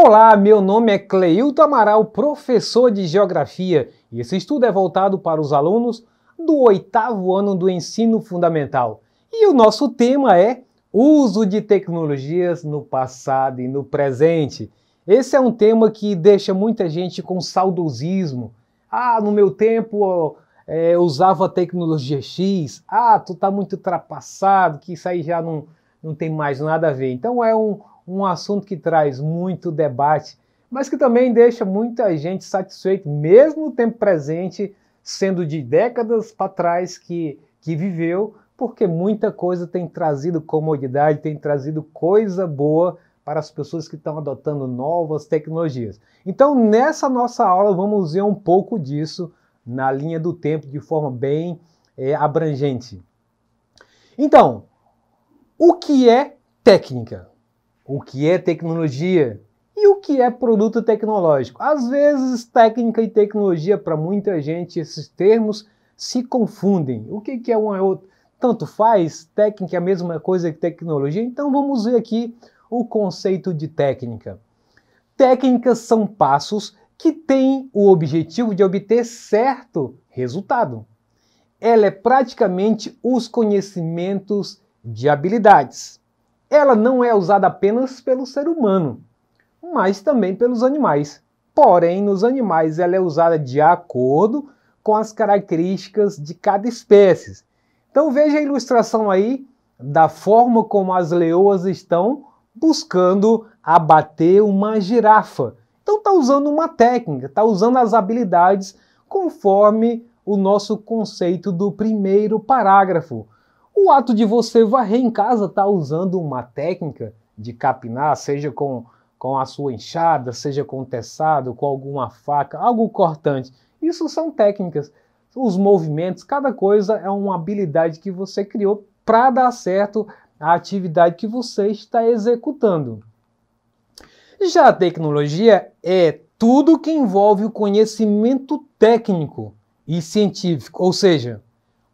Olá, meu nome é Cleilton Amaral, professor de Geografia, e esse estudo é voltado para os alunos do 8º ano do ensino fundamental. E o nosso tema é uso de tecnologias no passado e no presente. Esse é um tema que deixa muita gente com saudosismo. Ah, no meu tempo eu usava tecnologia X. Ah, tu tá muito ultrapassado, que isso aí já não tem mais nada a ver. Então é um assunto que traz muito debate, mas que também deixa muita gente satisfeita, mesmo no tempo presente, sendo de décadas para trás que viveu, porque muita coisa tem trazido comodidade, tem trazido coisa boa para as pessoas que estão adotando novas tecnologias. Então, nessa nossa aula, vamos ver um pouco disso na linha do tempo, de forma bem abrangente. Então, o que é técnica? O que é tecnologia? E o que é produto tecnológico? Às vezes, técnica e tecnologia, para muita gente, esses termos se confundem. O que é uma outra? Tanto faz, técnica é a mesma coisa que tecnologia. Então, vamos ver aqui o conceito de técnica. Técnicas são passos que têm o objetivo de obter certo resultado. Ela é praticamente os conhecimentos de habilidades. Ela não é usada apenas pelo ser humano, mas também pelos animais. Porém, nos animais ela é usada de acordo com as características de cada espécie. Então veja a ilustração aí da forma como as leoas estão buscando abater uma girafa. Então está usando uma técnica, está usando as habilidades conforme o nosso conceito do primeiro parágrafo. O ato de você varrer em casa está usando uma técnica de capinar, seja com a sua enxada, seja com teçado, com alguma faca, algo cortante. Isso são técnicas. Os movimentos, cada coisa é uma habilidade que você criou para dar certo a atividade que você está executando. Já a tecnologia é tudo que envolve o conhecimento técnico e científico, ou seja,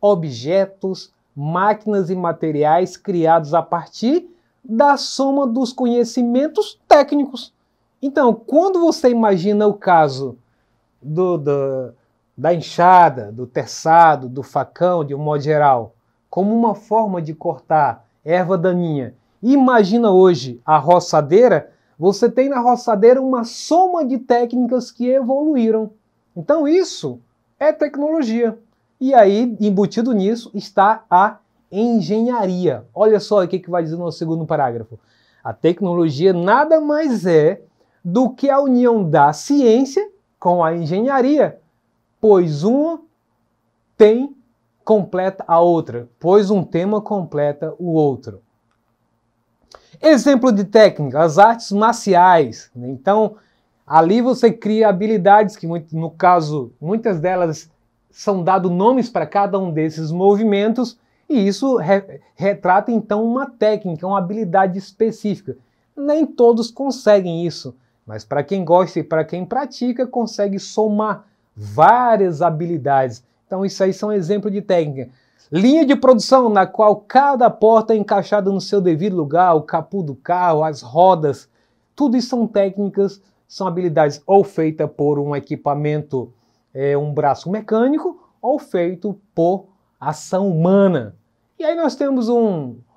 objetos, máquinas e materiais criados a partir da soma dos conhecimentos técnicos. Então, quando você imagina o caso da enxada, do teçado, do facão, de um modo geral, como uma forma de cortar erva daninha, e imagina hoje a roçadeira, você tem na roçadeira uma soma de técnicas que evoluíram. Então isso é tecnologia. E aí, embutido nisso, está a engenharia. Olha só o que vai dizer no segundo parágrafo. A tecnologia nada mais é do que a união da ciência com a engenharia, pois uma completa a outra, pois um tema completa o outro. Exemplo de técnica, as artes marciais. Então, ali você cria habilidades que, no caso, muitas delas são dados nomes para cada um desses movimentos, e isso retrata então uma técnica, uma habilidade específica. Nem todos conseguem isso, mas para quem gosta e para quem pratica, consegue somar várias habilidades. Então isso aí são exemplos de técnica. Linha de produção na qual cada porta é encaixada no seu devido lugar, o capô do carro, as rodas, tudo isso são técnicas, são habilidades ou feitas por um equipamento, um braço mecânico, ou feito por ação humana. E aí nós temos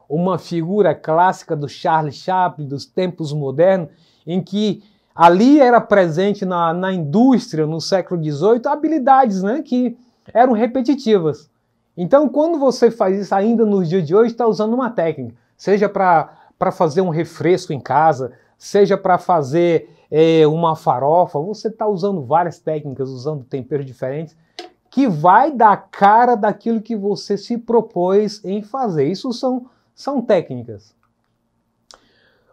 uma figura clássica do Charles Chaplin, dos tempos modernos, em que ali era presente na indústria, no século XVIII, habilidades, né, que eram repetitivas. Então, quando você faz isso ainda nos dias de hoje, está usando uma técnica, seja para fazer um refresco em casa, seja para fazer uma farofa, você está usando várias técnicas, usando temperos diferentes, que vai dar cara daquilo que você se propôs em fazer. Isso são técnicas.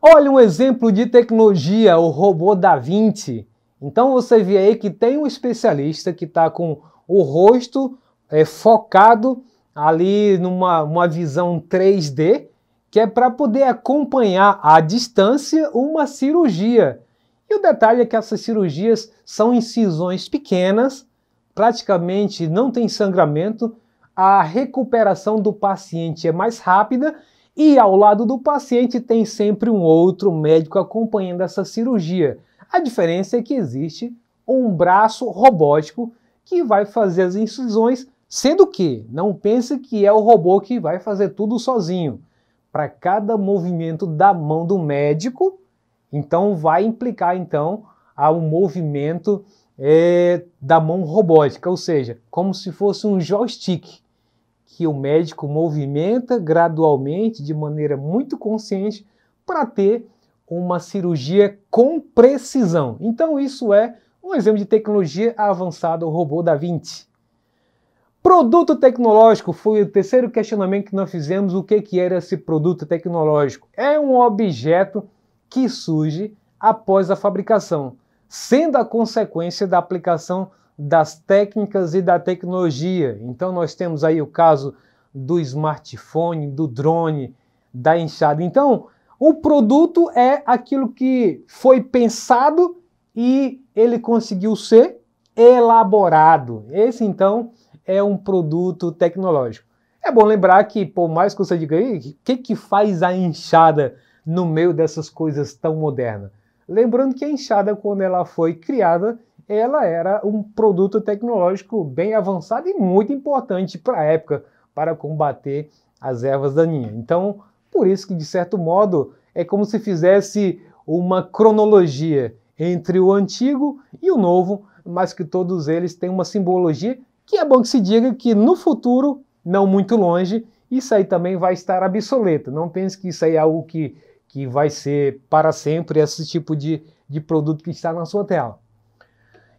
Olha um exemplo de tecnologia, o robô Da Vinci. Então você vê aí que tem um especialista que está com o rosto focado ali numa visão 3D, que é para poder acompanhar à distância uma cirurgia. E o detalhe é que essas cirurgias são incisões pequenas, praticamente não tem sangramento, a recuperação do paciente é mais rápida e ao lado do paciente tem sempre um outro médico acompanhando essa cirurgia. A diferença é que existe um braço robótico que vai fazer as incisões, sendo que não pense que é o robô que vai fazer tudo sozinho. Para cada movimento da mão do médico, então vai implicar um movimento da mão robótica, ou seja, como se fosse um joystick, que o médico movimenta gradualmente, de maneira muito consciente, para ter uma cirurgia com precisão. Então isso é um exemplo de tecnologia avançada, o robô da Vinci. Produto tecnológico foi o terceiro questionamento que nós fizemos. O que era esse produto tecnológico? É um objeto que surge após a fabricação, sendo a consequência da aplicação das técnicas e da tecnologia. Então nós temos aí o caso do smartphone, do drone, da enxada. Então, o produto é aquilo que foi pensado e ele conseguiu ser elaborado. Esse, então, é um produto tecnológico. É bom lembrar que, por mais que você diga aí, o que faz a enxada no meio dessas coisas tão modernas? Lembrando que a enxada, quando ela foi criada, ela era um produto tecnológico bem avançado e muito importante para a época, para combater as ervas daninhas. Então, por isso que, de certo modo, é como se fizesse uma cronologia entre o antigo e o novo, mas que todos eles têm uma simbologia que é bom que se diga que no futuro, não muito longe, isso aí também vai estar obsoleto. Não pense que isso aí é algo que vai ser para sempre esse tipo de produto que está na sua tela.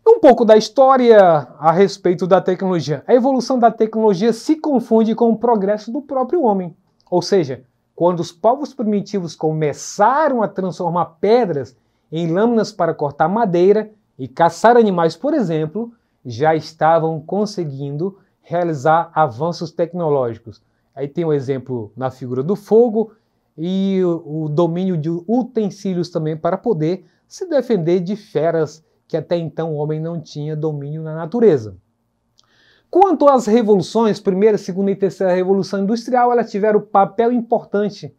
Um pouco da história a respeito da tecnologia. A evolução da tecnologia se confunde com o progresso do próprio homem. Ou seja, quando os povos primitivos começaram a transformar pedras em lâminas para cortar madeira e caçar animais, por exemplo, já estavam conseguindo realizar avanços tecnológicos. Aí tem o exemplo na figura do fogo e o domínio de utensílios também para poder se defender de feras que até então o homem não tinha domínio na natureza. Quanto às revoluções, primeira, segunda e terceira revolução industrial, elas tiveram papel importante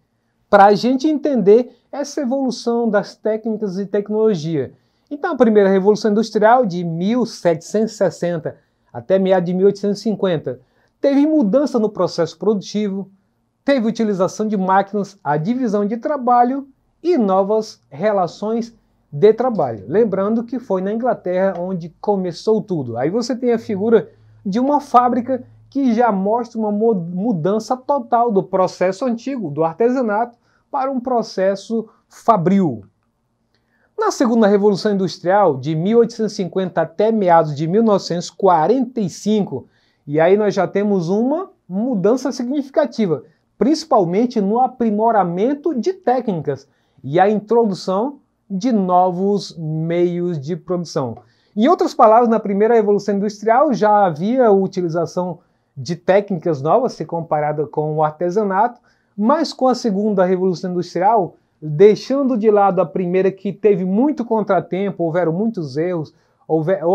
para a gente entender essa evolução das técnicas e tecnologia. Então, a primeira revolução industrial, de 1760 até meados de 1850, teve mudança no processo produtivo, teve utilização de máquinas, a divisão de trabalho e novas relações de trabalho. Lembrando que foi na Inglaterra onde começou tudo. Aí você tem a figura de uma fábrica que já mostra uma mudança total do processo antigo, do artesanato, para um processo fabril. Na segunda Revolução Industrial, de 1850 até meados de 1945, e aí nós já temos uma mudança significativa, principalmente no aprimoramento de técnicas e a introdução de novos meios de produção. Em outras palavras, na primeira Revolução Industrial já havia a utilização de técnicas novas, se comparada com o artesanato, mas com a segunda Revolução Industrial, deixando de lado a primeira, que teve muito contratempo, houveram muitos erros,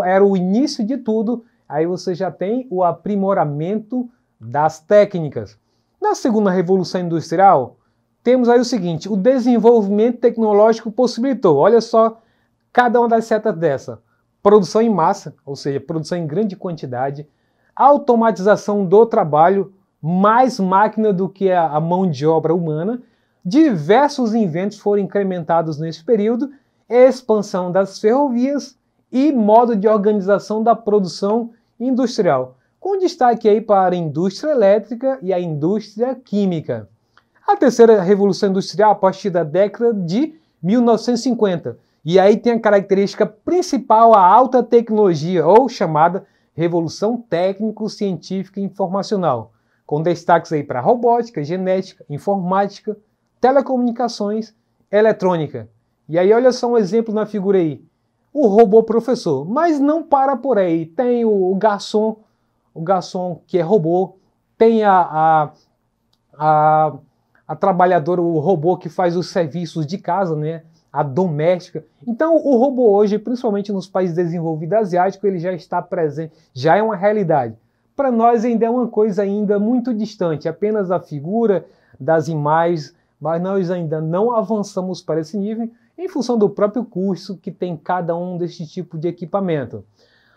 era o início de tudo, aí você já tem o aprimoramento das técnicas. Na segunda Revolução Industrial, temos aí o seguinte: o desenvolvimento tecnológico possibilitou, olha só, cada uma das setas dessa: produção em massa, ou seja, produção em grande quantidade, automatização do trabalho, mais máquina do que a mão de obra humana, diversos inventos foram incrementados nesse período, expansão das ferrovias e modo de organização da produção industrial, com destaque aí para a indústria elétrica e a indústria química. A terceira Revolução Industrial, a partir da década de 1950, e aí tem a característica principal, a alta tecnologia, ou chamada Revolução Técnico-Científica e Informacional, com destaques aí para robótica, genética, informática, telecomunicações, eletrônica. E aí olha só um exemplo na figura aí, o robô professor. Mas não para por aí, tem o garçom que é robô, tem a trabalhadora, o robô que faz os serviços de casa, né? A doméstica. Então o robô hoje, principalmente nos países desenvolvidos asiáticos, ele já está presente, já é uma realidade. Para nós ainda é uma coisa ainda muito distante, apenas a figura das imagens, mas nós ainda não avançamos para esse nível em função do próprio custo que tem cada um desse tipo de equipamento.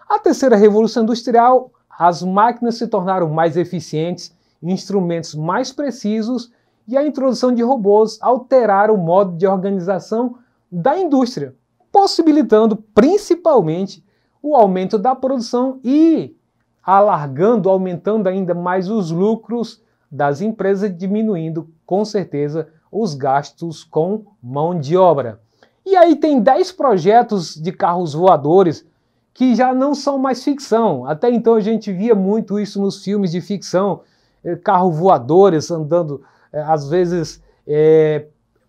A terceira revolução industrial, as máquinas se tornaram mais eficientes, instrumentos mais precisos e a introdução de robôs alteraram o modo de organização da indústria, possibilitando principalmente o aumento da produção e aumentando ainda mais os lucros das empresas, diminuindo com certeza os gastos com mão de obra. E aí tem 10 projetos de carros voadores que já não são mais ficção. Até então a gente via muito isso nos filmes de ficção, carros voadores andando, às vezes,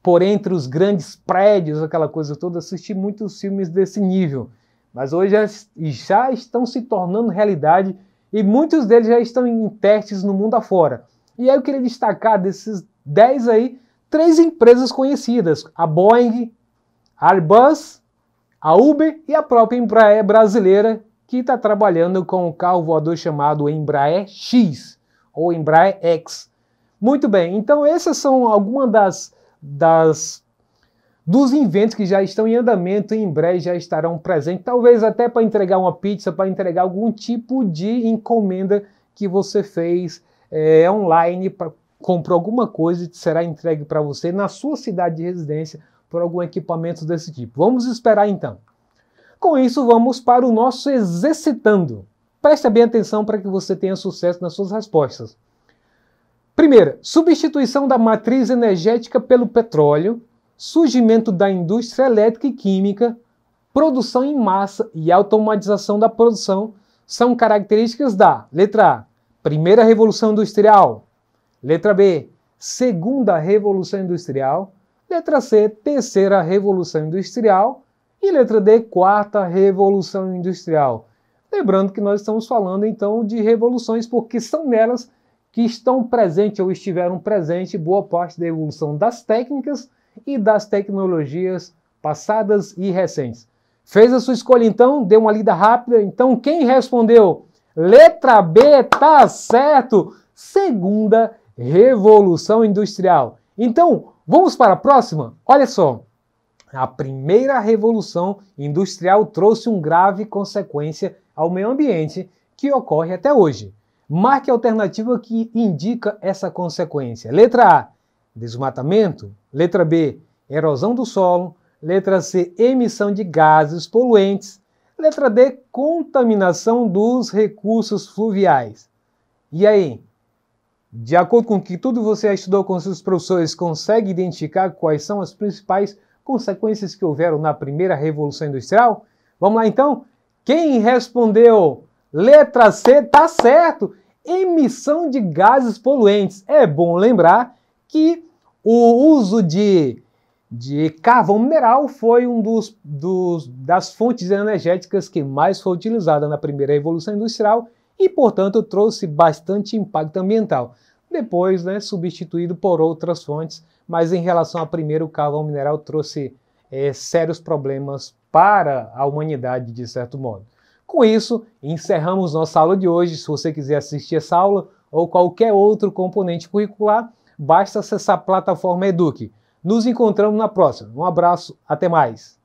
por entre os grandes prédios, aquela coisa toda. Assisti muitos filmes desse nível. Mas hoje já estão se tornando realidade e muitos deles já estão em testes no mundo afora. E aí eu queria destacar desses 10 aí, 3 empresas conhecidas: a Boeing, a Airbus, a Uber e a própria Embraer brasileira, que está trabalhando com um carro voador chamado Embraer X ou Embraer X. Muito bem, então essas são algumas dos inventos que já estão em andamento e em breve já estarão presentes, talvez até para entregar uma pizza, para entregar algum tipo de encomenda que você fez online, comprou alguma coisa e será entregue para você na sua cidade de residência por algum equipamento desse tipo. Vamos esperar então. Com isso, vamos para o nosso exercitando. Preste bem atenção para que você tenha sucesso nas suas respostas. Primeira, substituição da matriz energética pelo petróleo, surgimento da indústria elétrica e química, produção em massa e automatização da produção são características da letra A, primeira revolução industrial, letra B, segunda revolução industrial, letra C, terceira revolução industrial e letra D, quarta revolução industrial. Lembrando que nós estamos falando então de revoluções porque são nelas que estão presentes ou estiveram presentes boa parte da evolução das técnicas e das tecnologias passadas e recentes. Fez a sua escolha então? Dê uma lida rápida. Então quem respondeu? Letra B, tá certo! Segunda revolução industrial. Então, vamos para a próxima? Olha só. A primeira revolução industrial trouxe uma grave consequência ao meio ambiente que ocorre até hoje. Marque a alternativa que indica essa consequência. Letra A, desmatamento. Letra B, erosão do solo. Letra C, emissão de gases poluentes. Letra D, contaminação dos recursos fluviais. E aí? De acordo com que tudo você estudou com seus professores, consegue identificar quais são as principais consequências que houveram na primeira revolução industrial? Vamos lá então? Quem respondeu letra C tá certo! Emissão de gases poluentes. É bom lembrar que o uso de carvão mineral foi das fontes energéticas que mais foi utilizada na primeira revolução industrial e, portanto, trouxe bastante impacto ambiental. Depois, substituído por outras fontes, mas em relação à primeira, o carvão mineral trouxe sérios problemas para a humanidade, de certo modo. Com isso, encerramos nossa aula de hoje. Se você quiser assistir essa aula ou qualquer outro componente curricular, basta acessar a plataforma Eduque. Nos encontramos na próxima. Um abraço, até mais!